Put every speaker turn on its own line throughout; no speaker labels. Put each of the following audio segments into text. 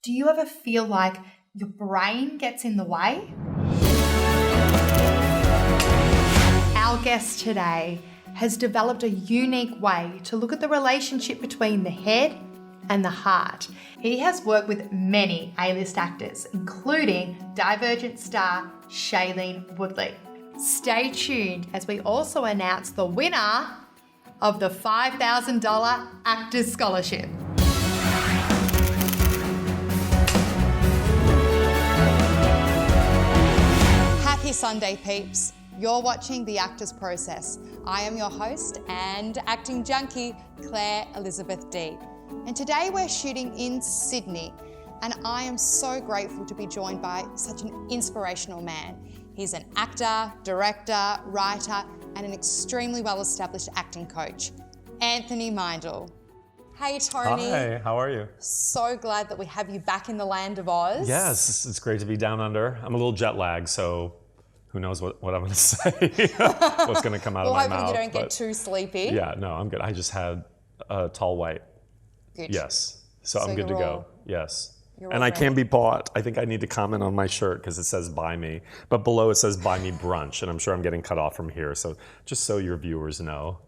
Do you ever feel like your brain gets in the way? Our guest today has developed a unique way to look at the relationship between the head and the heart. He has worked with many A-list actors, including Divergent star Shailene Woodley. Stay tuned as we also announce the winner of the $5,000 Actors Scholarship. Happy Sunday, peeps. You're watching The Actors Process. I am your host and acting junkie, Claire Elizabeth D. And today we're shooting in Sydney, and I am so grateful to be joined by such an inspirational man. He's an actor, director, writer, and an extremely well-established acting coach, Anthony Meindl. Hey, Tony.
Hi, how are you?
So glad that we have you back in the land of Oz.
Yes, it's great to be down under. I'm a little jet lagged, so who knows what I'm going to say, what's going to come out of my mouth.
Well, hopefully you don't get too sleepy.
Yeah, no, I'm good. I just had a tall white.
Good.
Yes, so I'm good to go. Yes. And I
ready.
can be bought. I think I need to comment on my shirt because it says buy me, but below it says buy me brunch, and I'm sure I'm getting cut off from here. So just so your viewers know.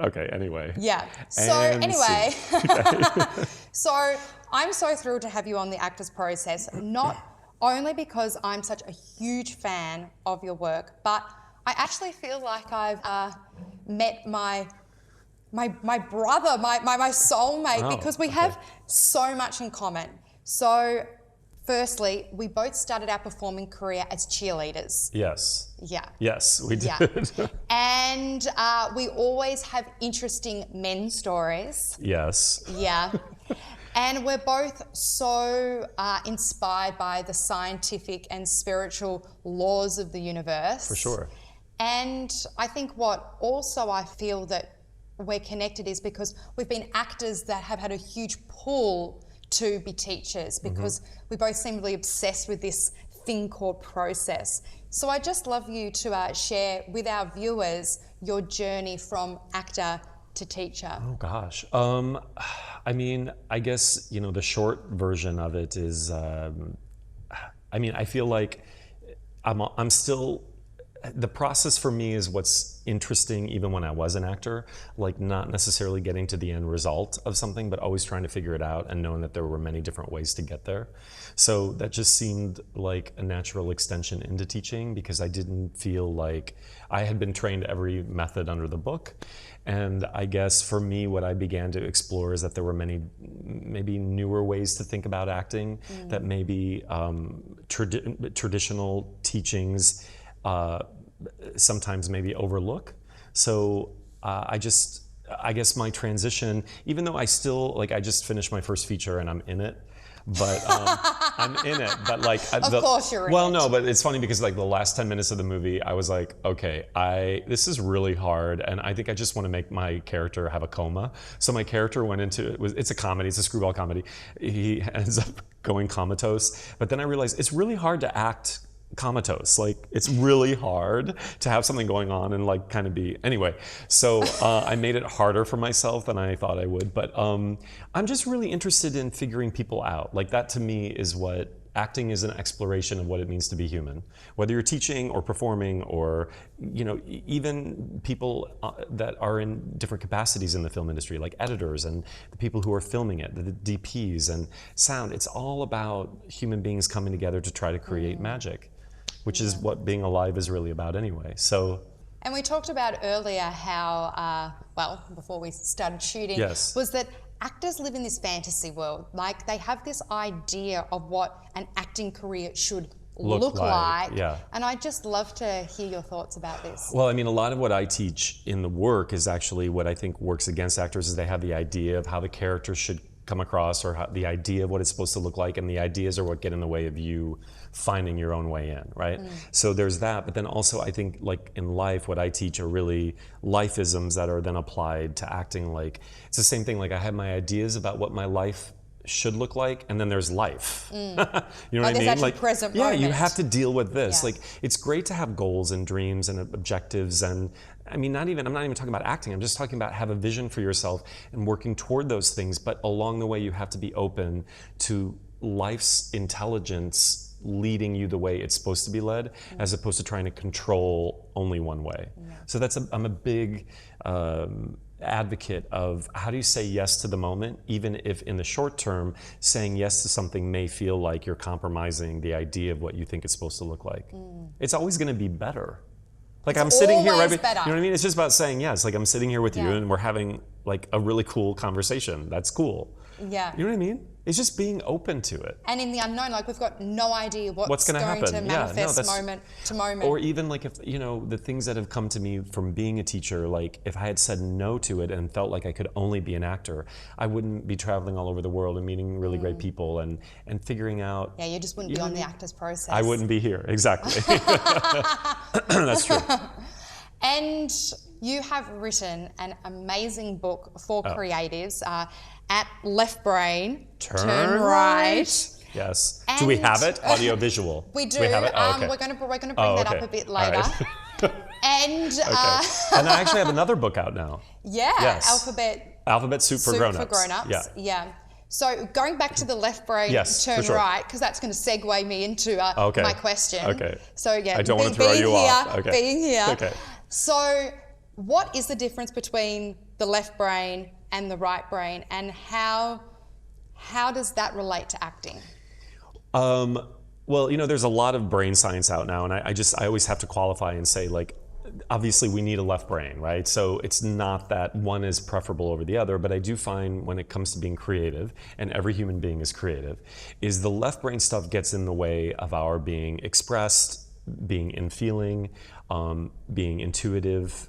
Okay, anyway.
Yeah. So
And
anyway,
okay.
so I'm so thrilled to have you on The Actors Process, not only because I'm such a huge fan of your work, but I actually feel like I've met my brother, my soulmate, because we have so much in common. So firstly, we both started our performing career as cheerleaders.
Yes.
Yeah.
Yes, we did.
Yeah. And we always have interesting men stories.
Yes.
Yeah. And we're both so inspired by the scientific and spiritual laws of the universe.
For sure.
And I think what also I feel that we're connected is because we've been actors that have had a huge pull to be teachers, because we both seem really obsessed with this thing called process. So I'd just love you to share with our viewers your journey from actor to teacher.
Oh gosh. I mean, I guess, the short version of it is, I feel like I'm still, the process for me is what's interesting even when I was an actor, like not necessarily getting to the end result of something, but always trying to figure it out and knowing that there were many different ways to get there. So that just seemed like a natural extension into teaching, because I didn't feel like I had been trained every method under the book. And I guess for me, what I began to explore is that there were many, maybe newer ways to think about acting that maybe traditional teachings sometimes maybe overlook. So I guess my transition, even though I still, I just finished my first feature and I'm in it, but I'm in it, but
Of course you're in
well,
it.
no, but it's funny because the last 10 minutes of the movie, I was like, okay, this is really hard, and I think I just want to make my character have a coma. So my character went into it's a comedy, it's a screwball comedy. He ends up going comatose, but then I realized it's really hard to act comatose. It's really hard to have something going on and kind of be, anyway. So I made it harder for myself than I thought I would, but I'm just really interested in figuring people out. That to me is what acting is, an exploration of what it means to be human. Whether you're teaching or performing or, even people that are in different capacities in the film industry, like editors and the people who are filming it, the DPs and sound, it's all about human beings coming together to try to create magic, which is what being alive is really about anyway. So.
And we talked about earlier how, before we started shooting,
Yes.
was that actors live in this fantasy world. They have this idea of what an acting career should look like.
Yeah.
And I'd just love to hear your thoughts about this.
Well, a lot of what I teach in the work is actually what I think works against actors, is they have the idea of how the character should come across, or the idea of what it's supposed to look like, and the ideas are what get in the way of you finding your own way in, right? So there's that, but then also I think in life, what I teach are really lifeisms that are then applied to acting. It's the same thing, I have my ideas about what my life should look like, and then there's life. You know what I mean?
There's actually present
yeah,
moment.
you have to deal with this.
Yeah.
It's great to have goals and dreams and objectives, and I'm not even talking about acting. I'm just talking about have a vision for yourself and working toward those things. But along the way, you have to be open to life's intelligence leading you the way it's supposed to be led, as opposed to trying to control only one way. So I'm a big advocate of how do you say yes to the moment, even if in the short term, saying yes to something may feel like you're compromising the idea of what you think it's supposed to look like. It's always going to be better. Like I'm sitting here, right? You know what I mean? It's just about saying yes. Like I'm sitting here with you and we're having like a really cool conversation. That's cool.
Yeah.
You know what I mean? It's just being open to it.
And in the unknown, like we've got no idea what's going to
happen.
manifest moment to moment.
Or even like if, the things that have come to me from being a teacher, like if I had said no to it and felt like I could only be an actor, I wouldn't be traveling all over the world and meeting really great people and figuring out.
Yeah, you just wouldn't be on the actor's process.
I wouldn't be here, exactly. That's true.
And you have written an amazing book for creatives, At Left Brain, Turn Right.
Yes. Do we have it? Audio visual.
We do.
We have it? Oh, okay.
We're going to bring that up a bit later.
Right.
And
and I actually have another book out now.
Yeah. Yes.
Alphabet Soup for Grown-Ups.
Yeah. So going back to the left brain, turn right, because that's going to segue me into my question.
Okay.
So again,
I don't want to throw you off. Okay.
Being here.
Okay.
So what is the difference between the left brain and the right brain, and how does that relate to acting?
Well, there's a lot of brain science out now, and I always have to qualify and say, like, obviously we need a left brain, right? So it's not that one is preferable over the other, but I do find when it comes to being creative, and every human being is creative, is the left brain stuff gets in the way of our being expressed, being in feeling, being intuitive,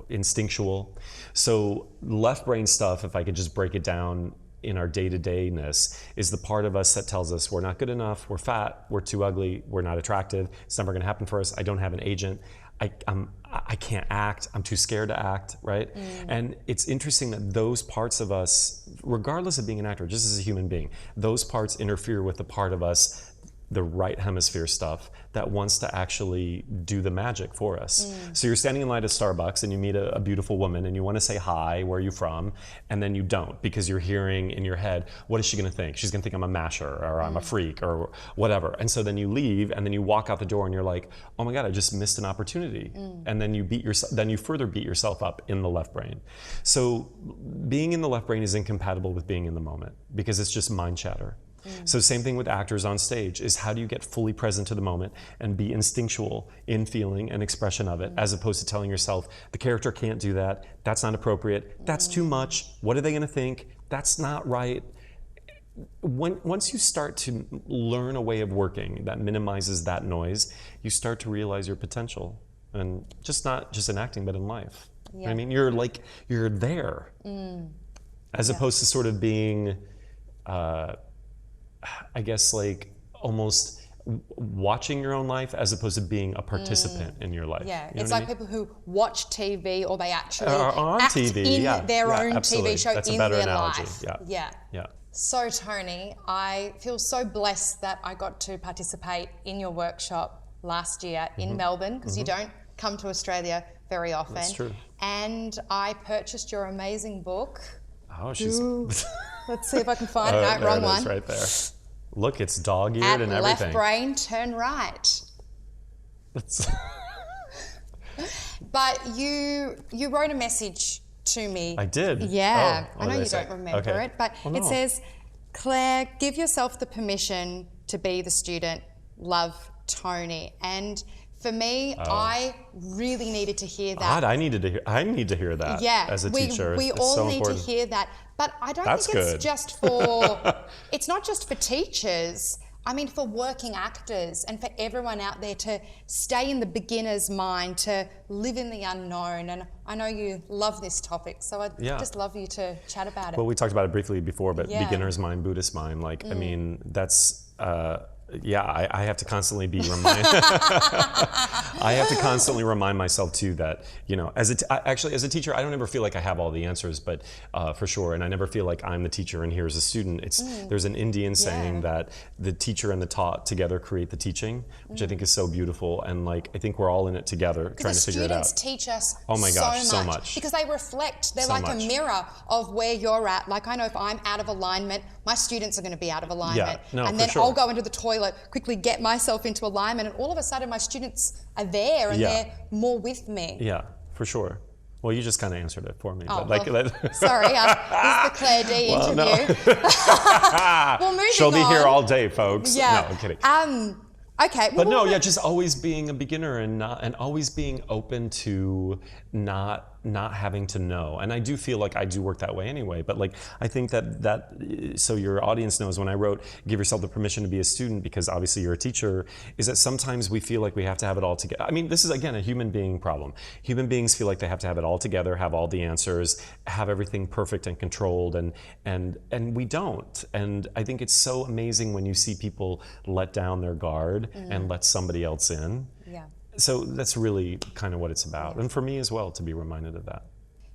instinctual. So left brain stuff, if I could just break it down in our day-to-dayness, is the part of us that tells us we're not good enough, we're fat, we're too ugly, we're not attractive, it's never going to happen for us, I don't have an agent, I can't act, I'm too scared to act, right? And it's interesting that those parts of us, regardless of being an actor, just as a human being, those parts interfere with the part of us, the right hemisphere stuff, that wants to actually do the magic for us. So you're standing in line at Starbucks and you meet a beautiful woman and you want to say hi, where are you from? And then you don't, because you're hearing in your head, what is she going to think? She's going to think I'm a masher, or I'm a freak, or whatever. And so then you leave and then you walk out the door and you're like, oh my God, I just missed an opportunity. And then you further beat yourself up in the left brain. So being in the left brain is incompatible with being in the moment, because it's just mind chatter. So same thing with actors on stage, is how do you get fully present to the moment and be instinctual in feeling and expression of it, as opposed to telling yourself, the character can't do that, that's not appropriate, that's too much, what are they going to think, that's not right. Once you start to learn a way of working that minimizes that noise, you start to realize your potential, and not just in acting, but in life. You know what I mean? You're there, as opposed to sort of being, I guess, like almost watching your own life as opposed to being a participant in your life.
Yeah,
you know
it's
what
like
I mean?
people who watch TV, or they actually
are on
act
TV,
in their own
absolutely.
TV show
That's a
in
better
their
analogy.
life.
Yeah.
So Tony, I feel so blessed that I got to participate in your workshop last year in Melbourne, because you don't come to Australia very often.
That's true.
And I purchased your amazing book.
Oh, she's...
Let's see if I can find it. No, wrong one.
It's right there. Look, it's dog-eared and everything.
Left brain, turn right. But you wrote a message to me.
I did?
Yeah.
Oh,
I know you don't remember it, but it says, Claire, give yourself the permission to be the student. Love, Tony. And for me, I really needed to hear that.
God, I need to hear that as a teacher.
We
it's
all
so
need
important.
to hear that. But I don't think it's just for, it's not just for teachers. I mean, for working actors and for everyone out there to stay in the beginner's mind, to live in the unknown. And I know you love this topic, so I'd just love you to chat about it.
Well, we talked about it briefly before, but beginner's mind, Buddhist mind, like, I mean, that's... I have to constantly be reminded. I have to constantly remind myself too that, as a teacher, I don't ever feel like I have all the answers, but for sure, and I never feel like I'm the teacher and here's a student. There's an Indian saying that the teacher and the taught together create the teaching, which I think is so beautiful, and like I think we're all in it together trying to figure it out.
The students teach us
so much
because they reflect. They're
so
like
much.
a mirror of where you're at. Like I know if I'm out of alignment, my students are going to be out of alignment.
No,
and
for
then
sure.
I'll go into the toilet, quickly get myself into alignment, and all of a sudden my students are there and they're more with me.
Yeah, for sure. Well, you just kind of answered it for me.
Oh,
but
sorry, this is the Claire D interview. Well, moving
She'll be
on.
here all day, folks.
Yeah.
No, I'm kidding.
Okay.
But no, just always being a beginner and always being open to not having to know. And I do feel like I do work that way anyway. But like I think that so your audience knows when I wrote "Give yourself the permission to be a student," because obviously you're a teacher, is that sometimes we feel like we have to have it all together. I mean, this is again a human being problem. Human beings feel like they have to have it all together, have all the answers, have everything perfect and controlled, and we don't. And I think it's so amazing when you see people let down their guard and let somebody else in.
Yeah.
So that's really kind of what it's about. And for me as well, to be reminded of that.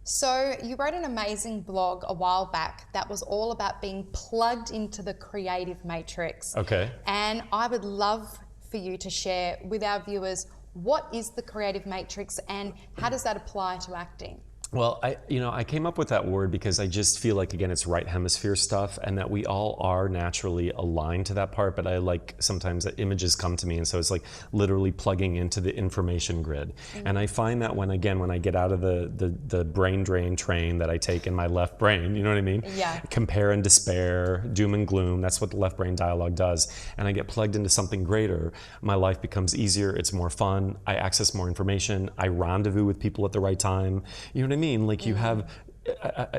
So you wrote an amazing blog a while back that was all about being plugged into the creative matrix.
Okay.
And I would love for you to share with our viewers, what is the creative matrix and how does that apply to acting?
Well, I came up with that word because I just feel like, again, it's right hemisphere stuff and that we all are naturally aligned to that part, but I like sometimes that images come to me, and so it's like literally plugging into the information grid. And I find that when I get out of the brain drain train that I take in my left brain, you know what I mean?
Yeah.
Compare and despair, doom and gloom, that's what the left brain dialogue does. And I get plugged into something greater, my life becomes easier, it's more fun, I access more information, I rendezvous with people at the right time. You know what I mean? Like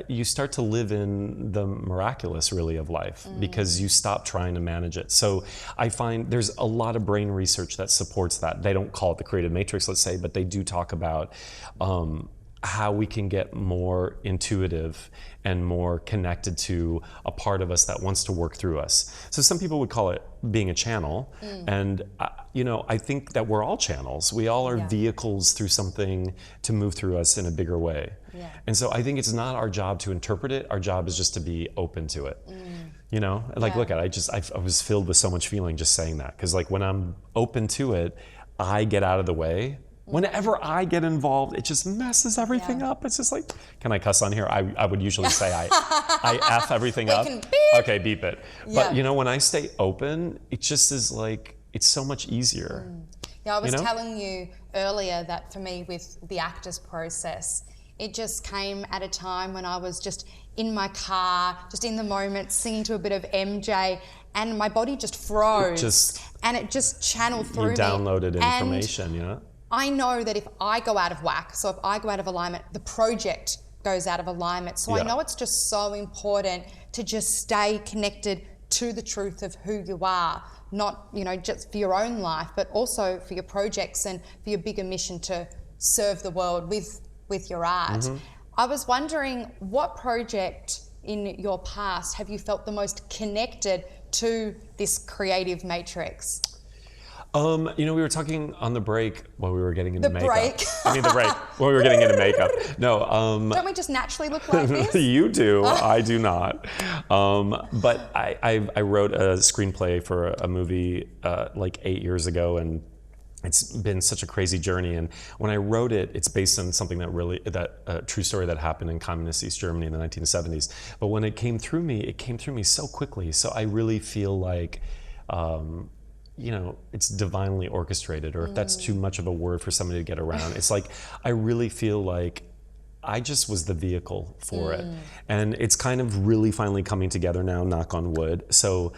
you start to live in the miraculous really of life because you stop trying to manage it. So I find there's a lot of brain research that supports that. They don't call it the creative matrix, let's say, but they do talk about how we can get more intuitive and more connected to a part of us that wants to work through us. So some people would call it being a channel. And I think that we're all channels. We all are vehicles through something to move through us in a bigger way.
Yeah.
And so I think it's not our job to interpret it. Our job is just to be open to it. Look at it. I was filled with so much feeling just saying that. Because like when I'm open to it, I get out of the way. Whenever I get involved, it just messes everything up. It's just like, can I cuss on here? I would usually say I F everything up.
Can beep.
Okay, beep it. But when I stay open, it just is like, it's so much easier.
Yeah, I was telling you earlier that for me with the actor's process, it just came at a time when I was just in my car, just in the moment, singing to a bit of MJ, and my body just froze. And it just channeled through me.
You downloaded information,
I know that if I go out of whack, so if I go out of alignment, the project goes out of alignment. So I know it's just so important to just stay connected to the truth of who you are, not, just for your own life, but also for your projects and for your bigger mission to serve the world with your art. I was wondering, what project in your past have you felt the most connected to this creative matrix?
We were talking on the break while we were getting into makeup.
The
break while we were getting into makeup. No.
Don't we just naturally look like this?
You do. I do not. But I wrote a screenplay for a movie like 8 years ago, and it's been such a crazy journey. And when I wrote it, it's based on something a true story that happened in communist East Germany in the 1970s. But when it came through me so quickly. So I really feel like, it's divinely orchestrated, or if that's too much of a word for somebody to get around. It's like, I really feel like I just was the vehicle for it. And it's kind of really finally coming together now, knock on wood. So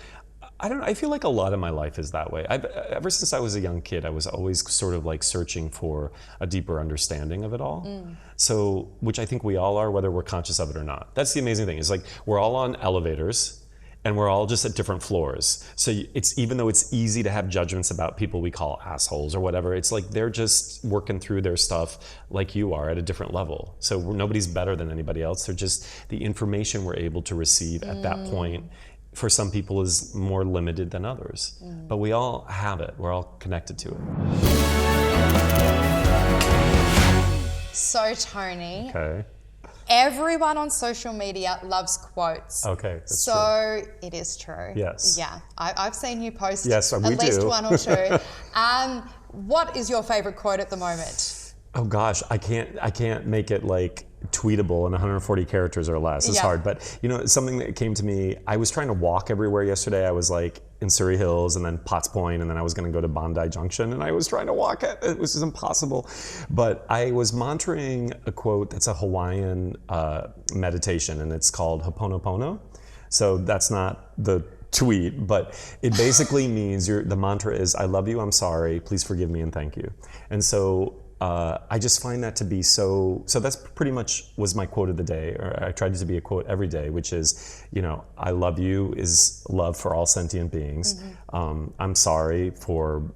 I feel like a lot of my life is that way. Ever since I was a young kid, I was always sort of like searching for a deeper understanding of it all. So, which I think we all are, whether we're conscious of it or not. That's the amazing thing, is like, we're all on elevators, and we're all just at different floors. So even though it's easy to have judgments about people we call assholes or whatever, it's like they're just working through their stuff like you are at a different level. So nobody's better than anybody else. They're just, the information we're able to receive at that point, for some people, is more limited than others. But we all have it. We're all connected to it.
So, Tony.
Okay.
Everyone on social media loves quotes.
Okay, that's
so
true.
It is true.
Yes.
Yeah, I've seen you post
at
least one or two. What is your favorite quote at the moment?
Oh gosh, I can't make it like tweetable in 140 characters or less. It's
Yeah.
hard, but you know, something that came to me, I was trying to walk everywhere yesterday. I was like in Surrey Hills and then Potts Point, and then I was going to go to Bondi Junction, and I was trying to walk it. It was just impossible. But I was mantraing a quote that's a Hawaiian meditation, and it's called Ho'oponopono. So that's not the tweet, but it basically means the mantra is, I love you, I'm sorry, please forgive me, and thank you. And so I just find that to be so that's pretty much was my quote of the day, or I tried to be a quote every day, which is, you know, I love you is love for all sentient beings. I'm sorry for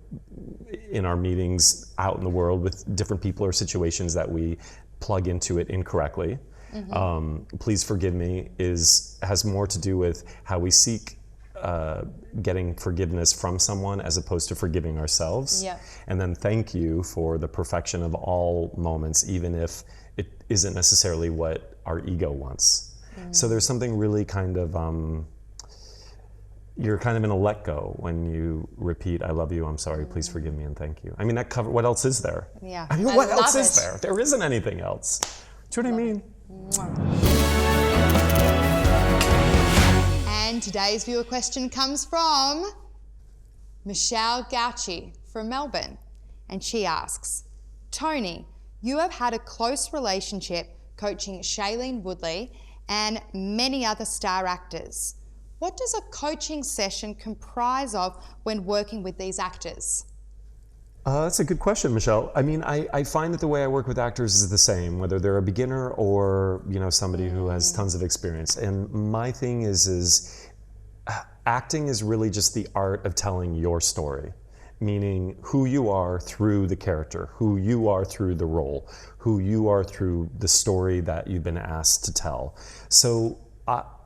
in our meetings out in the world with different people or situations that we plug into it incorrectly. Please forgive me has more to do with how we seek getting forgiveness from someone as opposed to forgiving ourselves.
Yeah.
And then thank you for the perfection of all moments, even if it isn't necessarily what our ego wants. So there's something really kind of, you're kind of in a let go when you repeat, I love you, I'm sorry, please forgive me, and thank you. I mean, that what else is there?
Yeah.
I mean, what else is there? There isn't anything else. Do you know what I mean?
And today's viewer question comes from Michelle Gauchi from Melbourne. And she asks, Tony, you have had a close relationship coaching Shailene Woodley and many other star actors. What does a coaching session comprise of when working with these actors?
That's a good question, Michelle. I mean, I find that the way I work with actors is the same, whether they're a beginner or, you know, somebody who has tons of experience. And my thing is acting is really just the art of telling your story, meaning who you are through the character, who you are through the role, who you are through the story that you've been asked to tell. So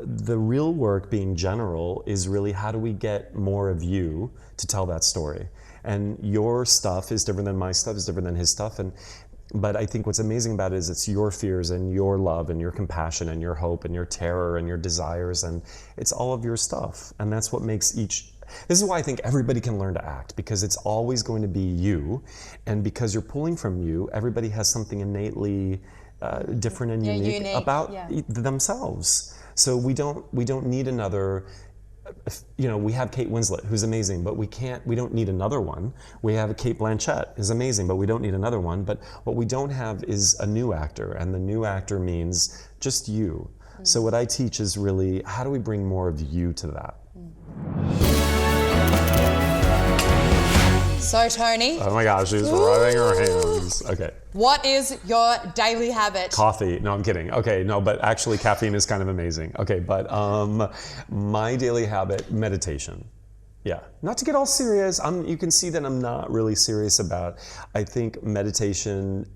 the real work, being general, is really how do we get more of you to tell that story? And your stuff is different than my stuff, is different than his stuff. But I think what's amazing about it is it's your fears and your love and your compassion and your hope and your terror and your desires, and it's all of your stuff. And that's what makes this is why I think everybody can learn to act, because it's always going to be you. And because you're pulling from you, everybody has something innately different and unique about themselves. So we don't need another. You know, we have Kate Winslet, who's amazing, but we don't need another one. We have Kate Blanchett, who's amazing, but we don't need another one. But what we don't have is a new actor, and the new actor means just you. So what I teach is really, how do we bring more of you to that?
So, Tony.
Oh my gosh, she's rubbing her hands. Okay.
What is your daily habit?
Coffee. No, I'm kidding. Okay, no, but actually caffeine is kind of amazing. Okay, but my daily habit, meditation. Yeah, not to get all serious. You can see that I'm not really serious about. I think meditation,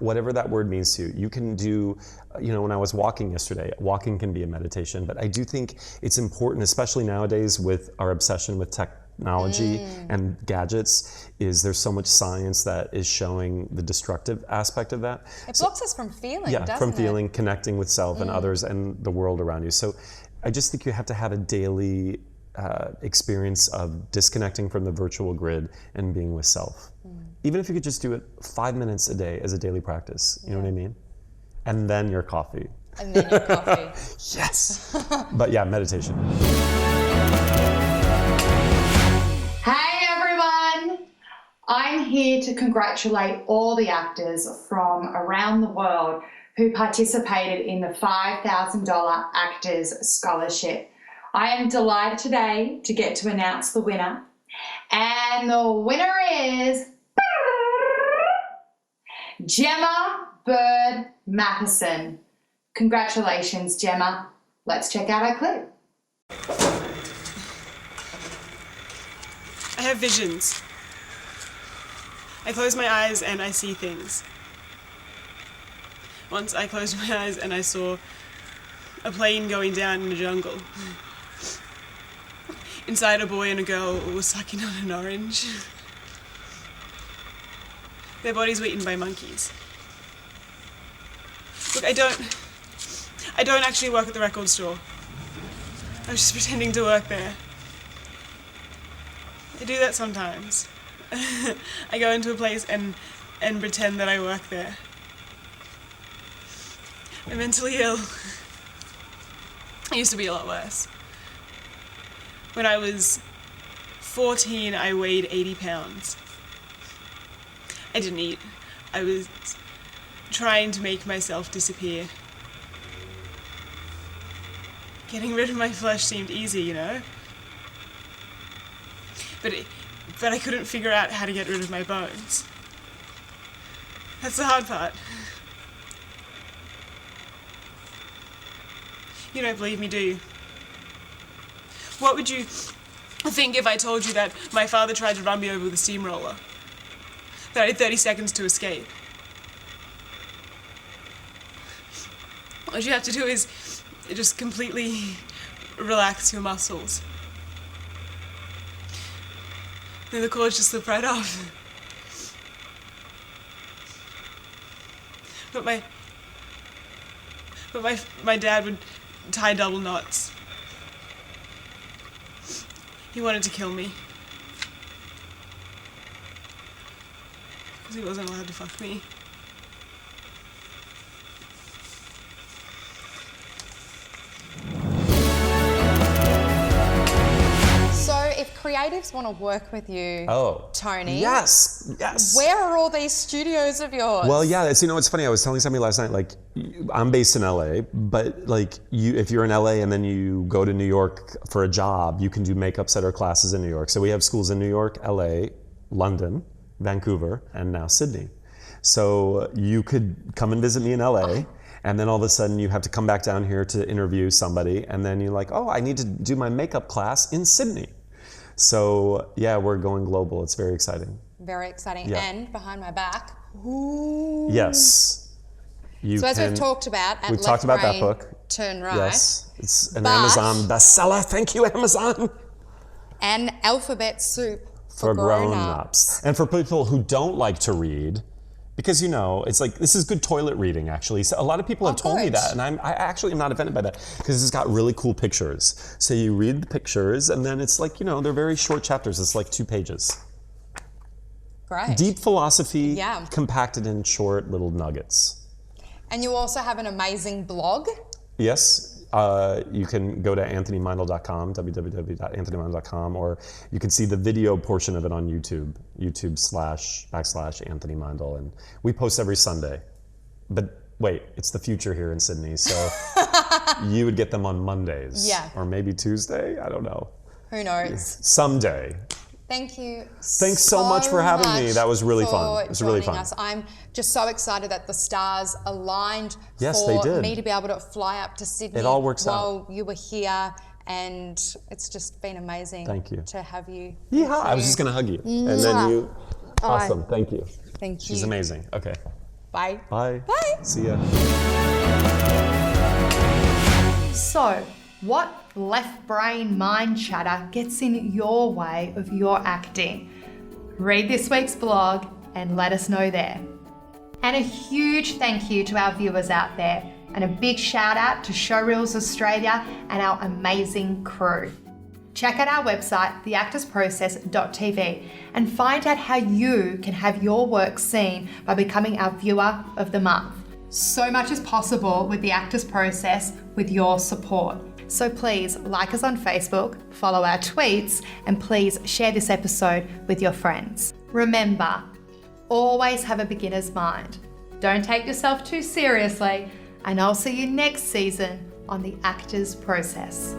whatever that word means to you, you can do. You know, when I was walking yesterday, walking can be a meditation. But I do think it's important, especially nowadays with our obsession with technology and gadgets, is there's so much science that is showing the destructive aspect of that.
It blocks us from feeling, doesn't it?
From feeling, connecting with self and others and the world around you. So I just think you have to have a daily experience of disconnecting from the virtual grid and being with self. Even if you could just do it 5 minutes a day as a daily practice, you know what I mean? And then your coffee.
And then your coffee.
Yes. But yeah, meditation.
Hey everyone! I'm here to congratulate all the actors from around the world who participated in the $5,000 Actors Scholarship. I am delighted today to get to announce the winner. And the winner is Gemma Bird Matheson. Congratulations, Gemma. Let's check out our clip.
I have visions. I close my eyes and I see things. Once I closed my eyes and I saw a plane going down in a jungle. Inside, a boy and a girl were sucking on an orange. Their bodies were eaten by monkeys. Look, I don't actually work at the record store. I was just pretending to work there. I do that sometimes. I go into a place and pretend that I work there. I'm mentally ill. I used to be a lot worse. When I was 14, I weighed 80 pounds. I didn't eat. I was trying to make myself disappear. Getting rid of my flesh seemed easy, you know? But I couldn't figure out how to get rid of my bones. That's the hard part. You don't believe me, do you? What would you think if I told you that my father tried to run me over with a steamroller? That I had 30 seconds to escape? What you have to do is just completely relax your muscles. Then the cords just slip right off. But my dad would tie double knots. He wanted to kill me. Because he wasn't allowed to fuck me.
So if creatives want to work with you, Tony.
Yes.
Where are all these studios of yours?
Well, yeah, it's funny. I was telling somebody last night, like, I'm based in LA, but like, if you're in LA and then you go to New York for a job, you can do makeup setter classes in New York. So we have schools in New York, LA, London, Vancouver, and now Sydney. So you could come and visit me in LA. And then all of a sudden you have to come back down here to interview somebody. And then you're like, oh, I need to do my makeup class in Sydney. So yeah, we're going global. It's very exciting.
Very exciting.
Yeah.
And behind my back. Ooh.
Yes.
So as we've talked about,
we've talked about that book.
Turn Right.
Yes. It's an Amazon bestseller. Thank you, Amazon.
And Alphabet Soup
For grown-ups. And for people who don't like to read, because, you know, it's like, this is good toilet reading, actually. So a lot of people have told me that, and I actually am not offended by that, because it's got really cool pictures. So you read the pictures, and then it's like, you know, they're very short chapters. It's like 2 pages.
Great.
Deep philosophy, compacted in short little nuggets.
And you also have an amazing blog.
Yes. You can go to anthonymeindl.com, www.anthonymeindl.com, or you can see the video portion of it on YouTube, YouTube//Anthony Meindl. And we post every Sunday. But wait, it's the future here in Sydney, so you would get them on Mondays.
Yeah.
Or maybe Tuesday, I don't know.
Who knows?
Someday.
Thank you.
Thanks so much for having me. That was really fun. It was really fun.
I'm just so excited that the stars aligned
for
me to be able to fly up to Sydney.
It all works
while you were here, and it's just been amazing.
Thank you.
To have you.
Yeah, I was just gonna hug you, and then you. Awesome. Thank you.
Thank you.
She's amazing. Okay.
Bye.
Bye.
Bye.
See ya.
So, what left brain mind chatter gets in your way of your acting? Read this week's blog and let us know there. And a huge thank you to our viewers out there, and a big shout out to Showreels Australia and our amazing crew. Check out our website, theactorsprocess.tv, and find out how you can have your work seen by becoming our Viewer of the Month. So much is possible with The Actors Process with your support. So please like us on Facebook, follow our tweets, and please share this episode with your friends. Remember, always have a beginner's mind. Don't take yourself too seriously, and I'll see you next season on The Actors Process.